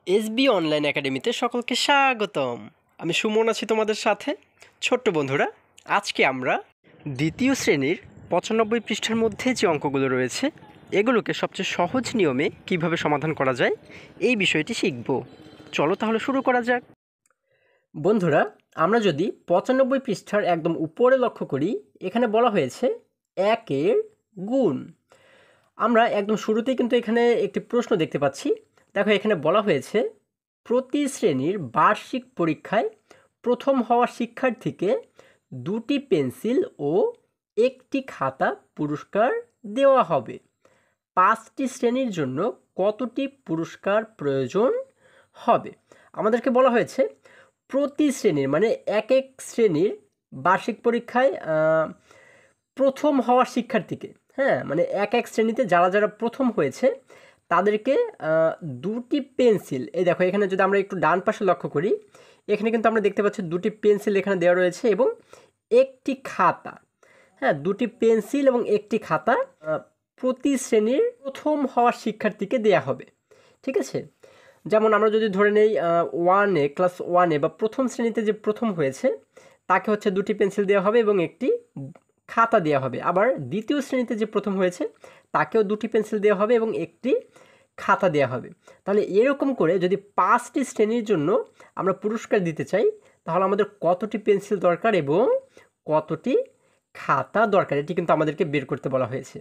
SB online একাডেমিতে সকলকে স্বাগতম। আমি সুমন আছি তোমাদের সাথে। ছোট্ট বন্ধুরা, আজকে আমরা দ্বিতীয় শ্রেণীর 95 পৃষ্ঠার মধ্যে যে অঙ্কগুলো রয়েছে এগুলোকে সবচেয়ে সহজ নিয়মে কিভাবে সমাধান করা যায় এই বিষয়টি শিখব। চলো তাহলে শুরু করা যাক। বন্ধুরা, আমরা যদি 95 পৃষ্ঠার একদম উপরে লক্ষ্য করি, এখানে বলা হয়েছে 1-এর গুণ। আমরা একদম শুরুতেই কিন্তু এখানে একটি প্রশ্ন দেখতে পাচ্ছি। দেখো, এখানে বলা হয়েছে প্রতি শ্রেণীর বার্ষিক পরীক্ষায় প্রথম হওয়া শিক্ষার্থীকে 2টি পেন্সিল ও 1টি খাতা পুরস্কার দেওয়া হবে। 5টি শ্রেণীর জন্য কতটি পুরস্কার প্রয়োজন হবে? আমাদেরকে বলা হয়েছে প্রতি শ্রেণীর মানে এক এক শ্রেণীর বার্ষিক পরীক্ষায় প্রথম হওয়া শিক্ষার্থীকে, হ্যাঁ, মানে এক এক শ্রেণীতে যারা যারা প্রথম হয়েছে তাদেরকে 2টি পেন্সিল, এই দেখো এখানে যদি আমরা একটু ডান পাশে লক্ষ্য করি, এখানে কিন্তু আমরা দেখতে পাচ্ছি 2টি পেন্সিল এখানে দেওয়া রয়েছে এবং 1টি খাতা। হ্যাঁ, 2টি পেন্সিল এবং 1টি খাতা প্রতি শ্রেণীর প্রথম হওয়া শিক্ষার্থীকে দেয়া হবে। ঠিক আছে, যেমন আমরা যদি ধরে নেই ক্লাস ওয়ানে বা প্রথম শ্রেণীতে যে প্রথম হয়েছে তাকে হচ্ছে 2টি পেন্সিল দেওয়া হবে এবং 1টি খাতা দেওয়া হবে। আবার দ্বিতীয় শ্রেণীতে যে প্রথম হয়েছে তাকেও 2টি পেন্সিল দেওয়া হবে এবং 1টি খাতা দেওয়া হবে। তাহলে এরকম করে যদি 5টি শ্রেণীর জন্য আমরা পুরস্কার দিতে চাই তাহলে আমাদের কতটি পেন্সিল দরকার এবং কতটি খাতা দরকার, এটি কিন্তু আমাদেরকে বের করতে বলা হয়েছে।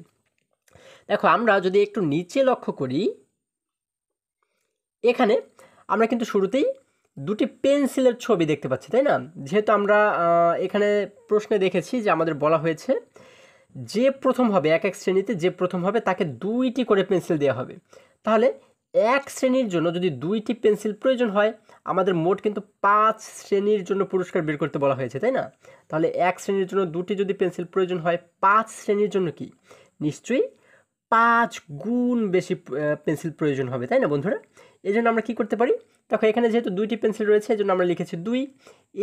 দেখো, আমরা যদি একটু নিচে লক্ষ্য করি, এখানে আমরা কিন্তু শুরুতেই 2টি পেন্সিলের ছবি দেখতে পাচ্ছি, তাই না? যেহেতু আমরা এখানে প্রশ্নে দেখেছি যে আমাদের বলা হয়েছে যে প্রথম হবে, এক এক শ্রেণীতে যে প্রথম হবে তাকে 2টি করে পেন্সিল দেওয়া হবে। তাহলে এক শ্রেণীর জন্য যদি 2টি পেন্সিল প্রয়োজন হয়, আমাদের মোট কিন্তু 5 শ্রেণীর জন্য পুরস্কার বের করতে বলা হয়েছে, তাই না? তাহলে এক শ্রেণীর জন্য 2টি যদি পেন্সিল প্রয়োজন হয়, 5 শ্রেণীর জন্য কি নিশ্চয়ই 5 গুণ বেশি পেন্সিল প্রয়োজন হবে, তাই না বন্ধুরা? এই জন্য আমরা কি করতে পারি, দেখো এখানে যেহেতু 2টি পেন্সিল রয়েছে এই জন্য আমরা লিখেছি 2,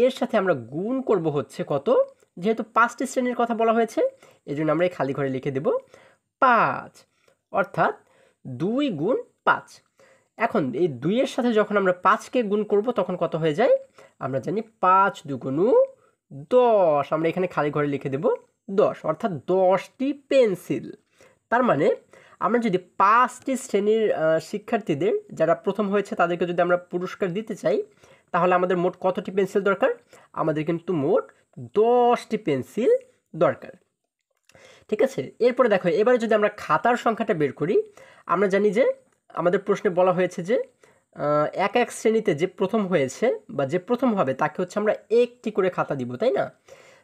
এর সাথে আমরা গুণ করব হচ্ছে কত, যেহেতু 5টি শ্রেণীর কথা বলা হয়েছে এই জন্য আমরা এই খালি ঘরে লিখে দেব 5, অর্থাৎ 2 গুণ 5। এখন এই 2 এর সাথে যখন আমরা 5কে গুণ করব তখন কত হয়ে যায় আমরা জানি, 5 2 10। আমরা এখানে খালি ঘরে লিখে দেব 10, অর্থাৎ 10টি পেন্সিল। তার মানে আমরা যদি 5টি শ্রেণীর শিক্ষার্থীদের যারা প্রথম হয়েছে তাদেরকে যদি আমরা পুরস্কার দিতে চাই তাহলে আমাদের মোট কতটি পেন্সিল দরকার? আমাদের কিন্তু মোট 10টি পেন্সিল দরকার। ঠিক আছে, এরপরে দেখো এবারে যদি আমরা খাতার সংখ্যাটা বের করি, আমরা জানি যে আমাদের প্রশ্নে বলা হয়েছে যে এক এক শ্রেণীতে যে প্রথম হয়েছে বা যে প্রথম হবে তাকে হচ্ছে আমরা 1টি করে খাতা দিব, তাই না?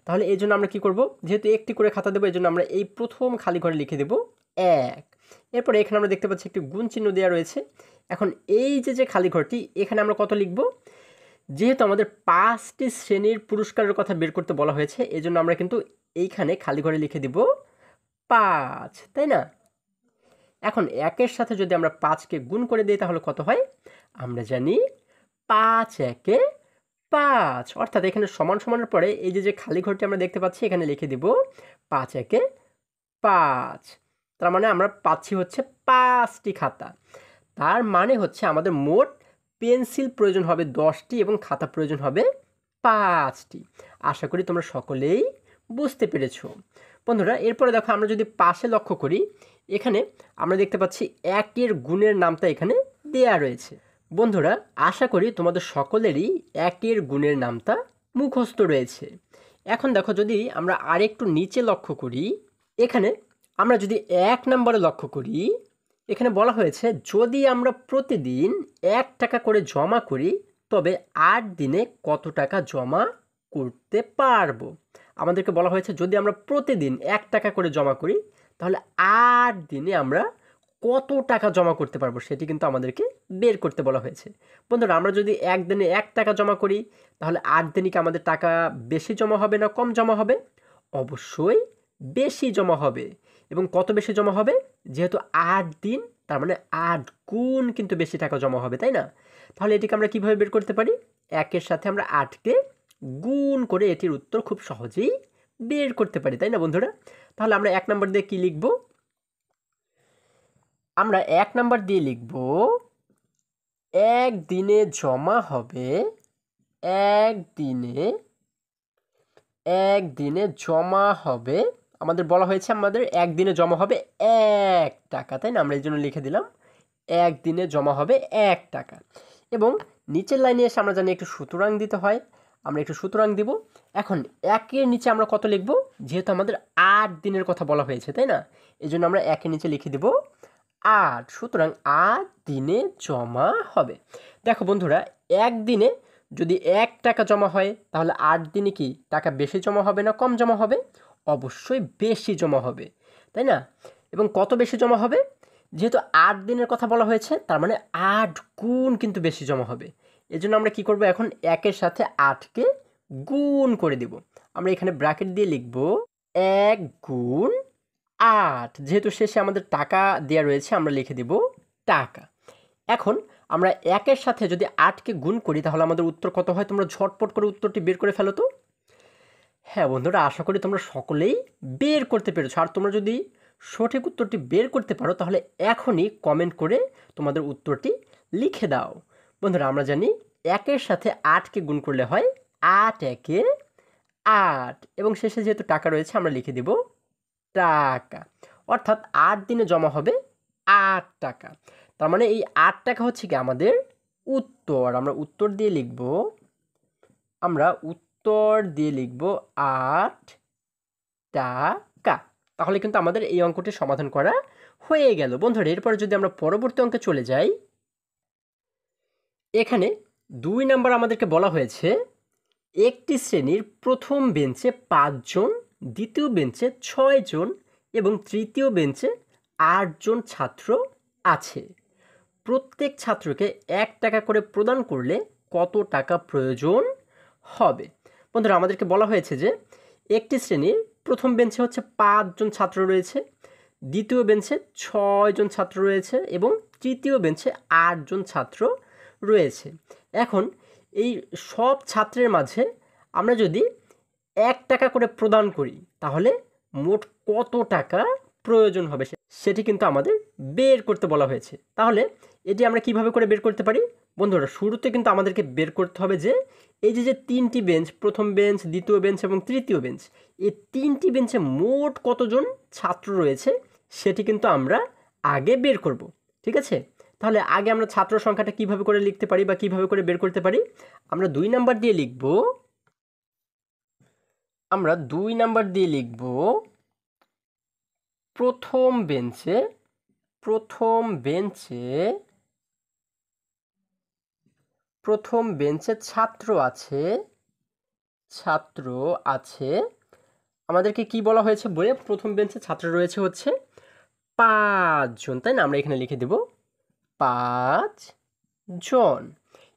তাহলে এই জন্য আমরা কি করব, যেহেতু 1টি করে খাতা দেবো এই জন্য আমরা এই প্রথম খালি ঘরে লিখে দেব 1। এরপরে এখানে আমরা দেখতে পাচ্ছি একটি গুণ চিহ্ন দেওয়া রয়েছে। এখন এই যে খালি ঘরটি, এখানে আমরা কত লিখব? যেহেতু আমাদের 5টি শ্রেণীর পুরস্কারের কথা বের করতে বলা হয়েছে এই জন্য আমরা কিন্তু এইখানে খালি ঘরে লিখে দিব 5, তাই না? এখন 1-এর সাথে যদি আমরা 5কে গুণ করে দিই তাহলে কত হয়? আমরা জানি 5 1 5, অর্থাৎ এখানে সমান সমানের পরে এই যে খালি ঘরটি আমরা দেখতে পাচ্ছি এখানে লিখে দিব 5 1 5। তার মানে আমরা পাচ্ছি হচ্ছে 5টি খাতা। তার মানে হচ্ছে আমাদের মোট পেন্সিল প্রয়োজন হবে 10টি এবং খাতা প্রয়োজন হবে 5টি। আশা করি তোমরা সকলেই বুঝতে পেরেছো বন্ধুরা। এরপরে দেখো আমরা যদি পাশে লক্ষ্য করি, এখানে আমরা দেখতে পাচ্ছি 1-এর গুণের নামটা এখানে দেয়া রয়েছে। বন্ধুরা, আশা করি তোমাদের সকলেরই 1-এর গুণের নামটা মুখস্থ রয়েছে। এখন দেখো যদি আমরা আরেকটু নিচে লক্ষ্য করি, এখানে আমরা যদি 1 নম্বরে লক্ষ্য করি, এখানে বলা হয়েছে যদি আমরা প্রতিদিন 1 টাকা করে জমা করি তবে 8 দিনে কত টাকা জমা করতে পারবো। আমাদেরকে বলা হয়েছে যদি আমরা প্রতিদিন 1 টাকা করে জমা করি তাহলে 8 দিনে আমরা কত টাকা জমা করতে পারবো সেটি কিন্তু আমাদেরকে বের করতে বলা হয়েছে। বন্ধুরা, আমরা যদি 1 দিনে 1 টাকা জমা করি তাহলে 8 দিনে কি আমাদের টাকা বেশি জমা হবে না কম জমা হবে? অবশ্যই বেশি জমা হবে। এবং কত বেশি জমা হবে? যেহেতু 8 দিন তার মানে 8 গুণ কিন্তু বেশি টাকা জমা হবে, তাই না? তাহলে এটিকে আমরা কিভাবে বের করতে পারি? 1-এর সাথে আমরা 8কে গুণ করে এটির উত্তর খুব সহজেই বের করতে পারি, তাই না বন্ধুরা? তাহলে আমরা 1 নম্বর দিয়ে কি লিখব? আমরা 1 নম্বর দিয়ে লিখব একদিনে জমা হবে, একদিনে একদিনে জমা হবে, আমাদের বলা হয়েছে আমাদের একদিনে জমা হবে 1 টাকা, তাই না? আমরা এই জন্য লিখে দিলাম একদিনে জমা হবে 1 টাকা। এবং নিচের লাইনে এসে আমরা জানি একটু সুতরাং দিতে হয়, আমরা একটু সুতরাং দিব। এখন 1-এর নিচে আমরা কত লিখব? যেহেতু আমাদের 8 দিনের কথা বলা হয়েছে, তাই না? এই জন্য আমরা 1-এর নিচে লিখে দিব 8। সুতরাং 8 দিনে জমা হবে। দেখো বন্ধুরা, একদিনে যদি 1 টাকা জমা হয় তাহলে 8 দিনে কি টাকা বেশি জমা হবে না কম জমা হবে? অবশ্যই বেশি জমা হবে, তাই না? এবং কত বেশি জমা হবে? যেহেতু 8 দিনের কথা বলা হয়েছে তার মানে 8 গুণ কিন্তু বেশি জমা হবে। এজন্য আমরা কি করব? এখন 1-এর সাথে 8-কে গুণ করে দিব। আমরা এখানে ব্র্যাকেট দিয়ে লিখব 1 গুণ 8। যেহেতু শেষে আমাদের টাকা দেওয়া রয়েছে আমরা লিখে দিব টাকা। এখন আমরা 1-এর সাথে যদি 8-কে গুণ করি তাহলে আমাদের উত্তর কত হয়? তোমরা ঝটপট করে উত্তরটি বের করে ফেলো তো। হ্যাঁ বন্ধুরা, আশা করি তোমরা সকলেই বের করতে পেরেছো। আর তোমরা যদি সঠিক উত্তরটি বের করতে পারো তাহলে এখনই কমেন্ট করে তোমাদের উত্তরটি লিখে দাও। বন্ধুরা, আমরা জানি 1-এর সাথে 8-কে গুণ করলে হয় 8 একে 8, এবং শেষে যেহেতু টাকা রয়েছে আমরা লিখে দিব টাকা। অর্থাৎ 8 দিনে জমা হবে 8 টাকা। তার মানে এই 8 টাকা হচ্ছে কি আমাদের উত্তর। আমরা উত্তর দিয়ে লিখব, আমরা উত্তর দিয়ে লিখব 8 টাকা। তাহলে কিন্তু আমাদের এই অঙ্কটি সমাধান করা হয়ে গেল। বন্ধুরা, এরপরে যদি আমরা পরবর্তী অঙ্কে চলে যাই, এখানে 2 নাম্বার আমাদেরকে বলা হয়েছে একটি শ্রেণীর প্রথম বেঞ্চে 5 জন, দ্বিতীয় বেঞ্চে 6 জন এবং তৃতীয় বেঞ্চে 8 জন ছাত্র আছে। প্রত্যেক ছাত্রকে 1 টাকা করে প্রদান করলে কত টাকা প্রয়োজন হবে? বন্ধুরা, আমাদেরকে বলা হয়েছে যে একটি শ্রেণীর প্রথম বেঞ্চে হচ্ছে 5 জন ছাত্র রয়েছে, দ্বিতীয় বেঞ্চে 6 জন ছাত্র রয়েছে এবং তৃতীয় বেঞ্চে 8 জন ছাত্র রয়েছে। এখন এই সব ছাত্রের মাঝে আমরা যদি 1 টাকা করে প্রদান করি তাহলে মোট কত টাকা প্রয়োজন হবে সেটি কিন্তু আমাদের বের করতে বলা হয়েছে। তাহলে এটি আমরা কিভাবে করে বের করতে পারি? বন্ধুরা, শুরুতে কিন্তু আমাদেরকে বের করতে হবে যে এই যে 3টি বেঞ্চ, প্রথম বেঞ্চ, দ্বিতীয় বেঞ্চ এবং তৃতীয় বেঞ্চ, এই 3টি বেঞ্চে মোট কতজন ছাত্র রয়েছে সেটি কিন্তু আমরা আগে বের করব। ঠিক আছে? তাহলে আগে আমরা ছাত্র সংখ্যাটা কিভাবে করে লিখতে পারি বা কিভাবে করে বের করতে পারি? আমরা 2 নাম্বার দিয়ে লিখব, আমরা 2 নাম্বার দিয়ে লিখব প্রথম বেঞ্চে, প্রথম বেঞ্চে ছাত্র আছে, ছাত্র আছে। আমাদেরকে কি বলা হয়েছে বইয়ে? প্রথম বেঞ্চে ছাত্র রয়েছে হচ্ছে 5 জন, তাই না? আমরা এখানে লিখে দেব 5 জন।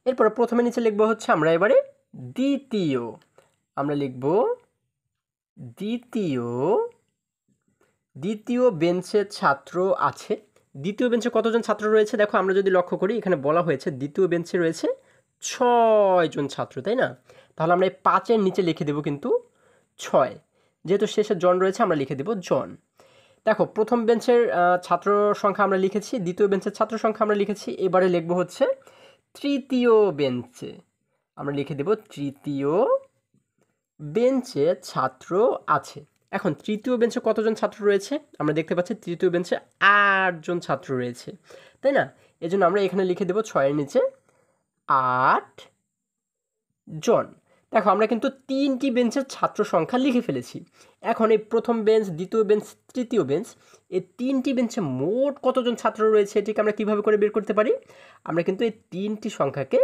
এরপরে প্রথমে নিচে লিখবো হচ্ছে আমরা এবারে দ্বিতীয়, আমরা লিখব দ্বিতীয় বেঞ্চে ছাত্র আছে। দ্বিতীয় বেঞ্চে কতজন ছাত্র রয়েছে? দেখো, আমরা যদি লক্ষ্য করি এখানে বলা হয়েছে দ্বিতীয় বেঞ্চে রয়েছে 6 জন ছাত্র, তাই না? তাহলে আমরা এই 5-এর নিচে লিখে দেব কিন্তু 6, যেহেতু শেষে জন রয়েছে আমরা লিখে দেব জন। দেখো, প্রথম বেঞ্চের ছাত্র সংখ্যা আমরা লিখেছি, দ্বিতীয় বেঞ্চের ছাত্র সংখ্যা আমরা লিখেছি। এবারে লিখব হচ্ছে তৃতীয় বেঞ্চে, আমরা লিখে দেব তৃতীয় বেঞ্চে ছাত্র আছে। এখন তৃতীয় বেঞ্চে কতজন ছাত্র রয়েছে? আমরা দেখতে পাচ্ছি তৃতীয় বেঞ্চে 8 জন ছাত্র রয়েছে, তাই না? এজন্য আমরা এখানে লিখে দেব 6-এর নিচে 8 জন। দেখো, আমরা কিন্তু 3টি বেঞ্চের ছাত্র সংখ্যা লিখে ফেলেছি। এখন এই প্রথম বেঞ্চ, দ্বিতীয় বেঞ্চ, তৃতীয় বেঞ্চ, এই 3টি বেঞ্চে মোট কতজন ছাত্র রয়েছে এটিকে আমরা কিভাবে করে বের করতে পারি? আমরা কিন্তু এই 3টি সংখ্যাকে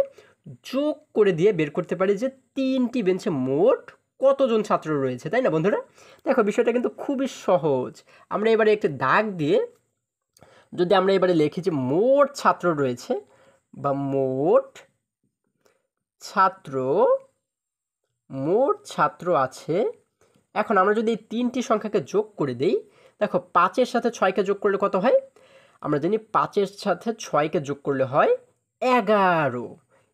যোগ করে দিয়ে বের করতে পারি যে 3টি বেঞ্চে মোট কতজন ছাত্র রয়েছে, তাই না বন্ধুরা? দেখো, বিষয়টা কিন্তু খুবই সহজ। আমরা এবারে একটি দাগ দিয়ে যদি আমরা এবারে লিখি যে মোট ছাত্র রয়েছে বা মোট ছাত্র আছে। এখন আমরা যদি এই 3টি সংখ্যাকে যোগ করে দেই, দেখো 5-এর সাথে 6-কে যোগ করলে কত হয়? আমরা জানি 5-এর সাথে 6-কে যোগ করলে হয় 11,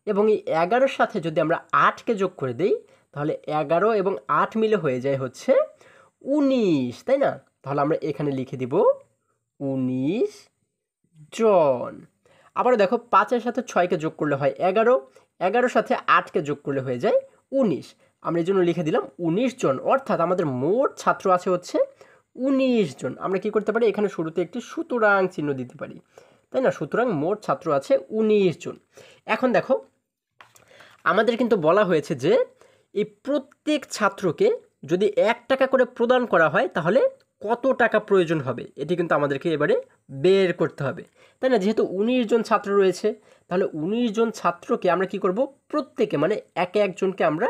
এবং এই 11-এর সাথে যদি আমরা 8-কে যোগ করে দেই তাহলে 11 এবং 8 মিলে হয়ে যায় হচ্ছে 19, তাই না? তাহলে আমরা এখানে লিখে দিব 19 জন। আবারও দেখো 5-এর সাথে 6কে যোগ করলে হয় 11, 11-র সাথে 8কে যোগ করলে হয়ে যায় 19। আমরা এই জন্য লিখে দিলাম 19 জন, অর্থাৎ আমাদের মোট ছাত্র আছে হচ্ছে 19 জন। আমরা কি করতে পারি, এখানে শুরুতে একটি সুতরাং চিহ্ন দিতে পারি, তাই না? সুতরাং মোট ছাত্র আছে 19 জন। এখন দেখো আমাদের কিন্তু বলা হয়েছে যে এই প্রত্যেক ছাত্রকে যদি 1 টাকা করে প্রদান করা হয় তাহলে কত টাকা প্রয়োজন হবে, এটি কিন্তু আমাদেরকে এবারে বের করতে হবে, তাই না? যেহেতু 19 জন ছাত্র রয়েছে, তাহলে 19 জন ছাত্রকে আমরা কি করব, প্রত্যেকে মানে একে একজনকে আমরা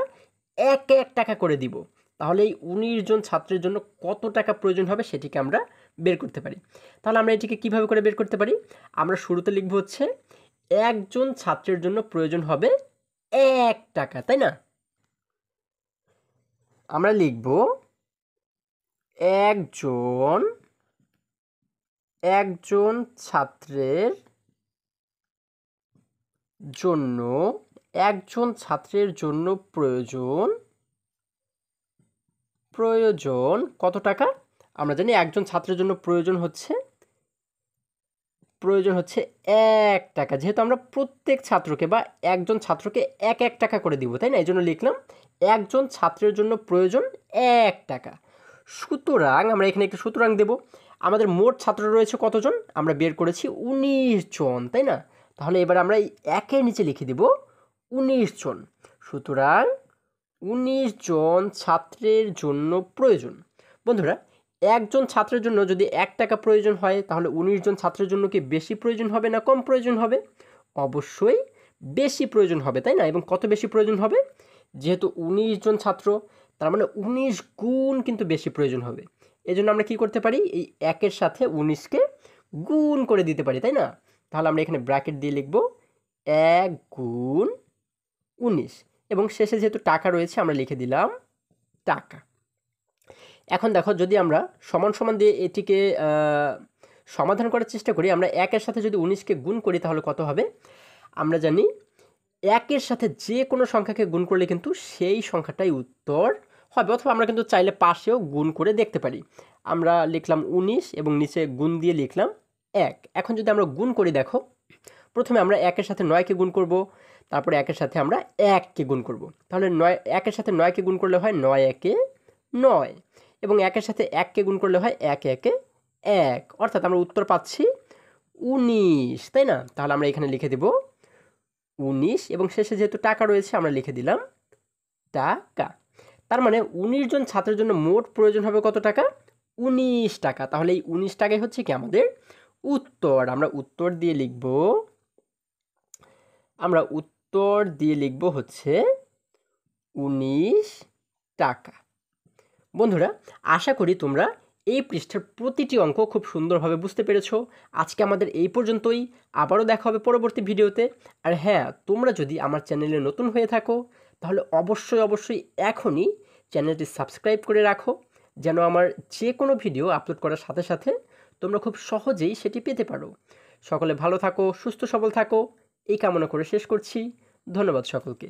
1 টাকা করে দিব। তাহলে এই 19 জন ছাত্রের জন্য কত টাকা প্রয়োজন হবে সেটিকে আমরা বের করতে পারি। তাহলে আমরা এটিকে কিভাবে করে বের করতে পারি, আমরা শুরুতে লিখব হচ্ছে একজন ছাত্রের জন্য প্রয়োজন হবে 1 টাকা, তাই না? আমরা লিখব একজন ছাত্রের জন্য প্রয়োজন কত টাকা? আমরা জানি একজন ছাত্রের জন্য প্রয়োজন হচ্ছে 1 টাকা। যেহেতু আমরা প্রত্যেক ছাত্রকে বা একজন ছাত্রকে 1 টাকা করে দিব, তাই না? এই জন্য লিখলাম একজন ছাত্রের জন্য প্রয়োজন 1 টাকা। সুতরাং আমরা এখানে একটু সুতরাং দেব। আমাদের মোট ছাত্র রয়েছে কতজন? আমরা বের করেছি 19 জন, তাই না? তাহলে এবার আমরা এই 1-এর নিচে লিখে দিব 19 জন। সুতরাং 19 জন ছাত্রের জন্য প্রয়োজন। বন্ধুরা, একজন ছাত্রের জন্য যদি 1 টাকা প্রয়োজন হয় তাহলে 19 জন ছাত্রের জন্য কি বেশি প্রয়োজন হবে না কম প্রয়োজন হবে? অবশ্যই বেশি প্রয়োজন হবে, তাই না? এবং কত বেশি প্রয়োজন হবে? যেহেতু 19 জন ছাত্র, তার মানে 19 গুণ কিন্তু বেশি প্রয়োজন হবে। এই জন্য আমরা কী করতে পারি, এই 1-এর সাথে 19কে গুণ করে দিতে পারি, তাই না? তাহলে আমরা এখানে ব্র্যাকেট দিয়ে লিখব 1 গুণ 19, এবং শেষে যেহেতু টাকা রয়েছে আমরা লিখে দিলাম টাকা। এখন দেখো যদি আমরা সমান সমান দিয়ে এটিকে সমাধান করার চেষ্টা করি, আমরা 1-এর সাথে যদি 19কে গুণ করি তাহলে কত হবে? আমরা জানি 1-এর সাথে যে কোনো সংখ্যাকে গুণ করলে কিন্তু সেই সংখ্যাটাই উত্তর হবে, অথবা আমরা কিন্তু চাইলে পাশেও গুণ করে দেখতে পারি। আমরা লিখলাম 19 এবং নিচে গুণ দিয়ে লিখলাম 1। এখন যদি আমরা গুণ করি, দেখো প্রথমে আমরা 1-এর সাথে 9কে গুণ করব, তারপরে 1-এর সাথে আমরা 1কে গুণ করব। তাহলে 1-এর সাথে 9কে গুণ করলে হয় 9 একে 9, এবং 1-এর সাথে 1কে গুণ করলে হয় 1 একে 1, অর্থাৎ আমরা উত্তর পাচ্ছি 19, তাই না? তাহলে আমরা এখানে লিখে দেব 19, এবং শেষে যেহেতু টাকা রয়েছে আমরা লিখে দিলাম টাকা। তার মানে 19 জন ছাত্রের জন্য মোট প্রয়োজন হবে কত টাকা? 19 টাকা। তাহলে এই 19 টাকাই হচ্ছে কি আমাদের উত্তর। আমরা উত্তর দিয়ে লিখব হচ্ছে 19 টাকা। বন্ধুরা, আশা করি তোমরা এই পৃষ্ঠার প্রতিটি অঙ্ক খুব সুন্দরভাবে বুঝতে পেরেছো। আজকে আমাদের এই পর্যন্তই, আবারও দেখা হবে পরবর্তী ভিডিওতে। আর হ্যাঁ, তোমরা যদি আমার চ্যানেলে নতুন হয়ে থাকো তাহলে অবশ্যই এখনই চ্যানেলটি সাবস্ক্রাইব করে রাখো, যেন আমার যে কোনো ভিডিও আপলোড করার সাথে সাথে তোমরা খুব সহজেই সেটি পেতে পারো। সকলে ভালো থাকো, সুস্থ সবল থাকো, এই কামনা করে শেষ করছি। ধন্যবাদ সকলকে।